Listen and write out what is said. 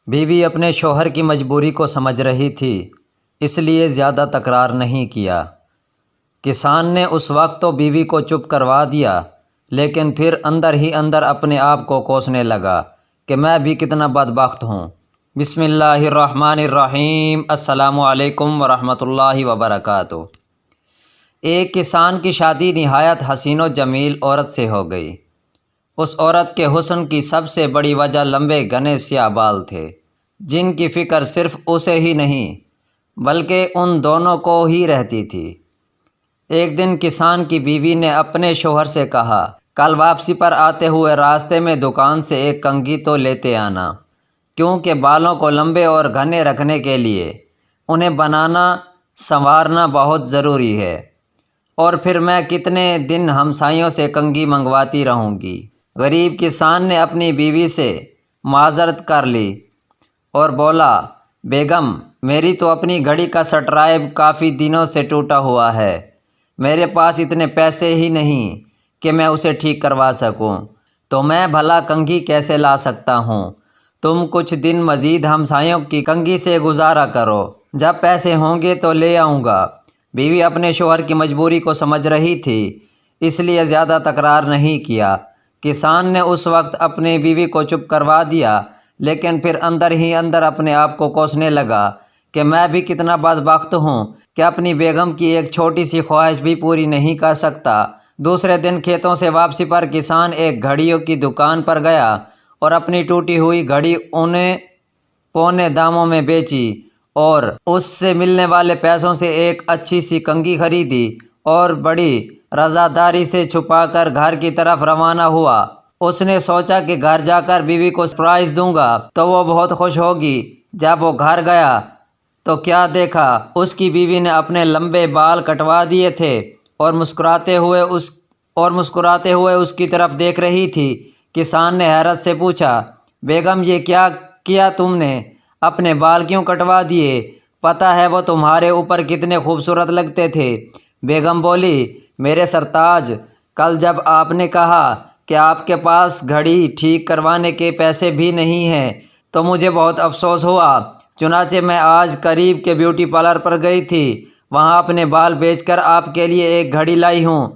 بیوی اپنے شوہر کی مجبوری کو سمجھ رہی تھی، اس لیے زیادہ تکرار نہیں کیا۔ کسان نے اس وقت تو بیوی کو چپ کروا دیا، لیکن پھر اندر ہی اندر اپنے آپ کو کوسنے لگا کہ میں بھی کتنا بدبخت ہوں۔ بسم اللہ الرحمن الرحیم۔ السلام علیکم ورحمۃ اللہ وبرکاتہ۔ ایک کسان کی شادی نہایت حسین و جمیل عورت سے ہو گئی۔ اس عورت کے حسن کی سب سے بڑی وجہ لمبے گھنے سیاہ بال تھے، جن کی فکر صرف اسے ہی نہیں بلکہ ان دونوں کو ہی رہتی تھی۔ ایک دن کسان کی بیوی نے اپنے شوہر سے کہا، کل واپسی پر آتے ہوئے راستے میں دکان سے ایک کنگھی تو لیتے آنا، کیونکہ بالوں کو لمبے اور گھنے رکھنے کے لیے انہیں بنانا سنوارنا بہت ضروری ہے، اور پھر میں کتنے دن ہمسائیوں سے کنگھی منگواتی رہوں گی۔ غریب کسان نے اپنی بیوی سے معذرت کر لی اور بولا، بیگم، میری تو اپنی گھڑی کا سٹرائپ کافی دنوں سے ٹوٹا ہوا ہے، میرے پاس اتنے پیسے ہی نہیں کہ میں اسے ٹھیک کروا سکوں، تو میں بھلا کنگھی کیسے لا سکتا ہوں؟ تم کچھ دن مزید ہمسائیوں کی کنگھی سے گزارا کرو، جب پیسے ہوں گے تو لے آؤں گا۔ بیوی اپنے شوہر کی مجبوری کو سمجھ رہی تھی، اس لیے زیادہ تکرار نہیں کیا۔ کسان نے اس وقت اپنی بیوی کو چپ کروا دیا، لیکن پھر اندر ہی اندر اپنے آپ کو کوسنے لگا کہ میں بھی کتنا بدبخت ہوں کہ اپنی بیگم کی ایک چھوٹی سی خواہش بھی پوری نہیں کر سکتا۔ دوسرے دن کھیتوں سے واپسی پر کسان ایک گھڑیوں کی دکان پر گیا اور اپنی ٹوٹی ہوئی گھڑی انہیں پونے داموں میں بیچی اور اس سے ملنے والے پیسوں سے ایک اچھی سی کنگھی خریدی اور بڑی رضاداری سے چھپا کر گھر کی طرف روانہ ہوا۔ اس نے سوچا کہ گھر جا کر بیوی کو سرپرائز دوں گا تو وہ بہت خوش ہوگی۔ جب وہ گھر گیا تو کیا دیکھا، اس کی بیوی نے اپنے لمبے بال کٹوا دیے تھے اور مسکراتے ہوئے اس کی طرف دیکھ رہی تھی۔ کسان نے حیرت سے پوچھا، بیگم، یہ کیا کیا تم نے؟ اپنے بال کیوں کٹوا دیے؟ پتہ ہے وہ تمہارے اوپر کتنے خوبصورت لگتے تھے۔ بیگم بولی، میرے سرتاج، کل جب آپ نے کہا کہ آپ کے پاس گھڑی ٹھیک کروانے کے پیسے بھی نہیں ہیں تو مجھے بہت افسوس ہوا، چنانچہ میں آج قریب کے بیوٹی پارلر پر گئی تھی، وہاں اپنے بال بیچ کر آپ کے لیے ایک گھڑی لائی ہوں۔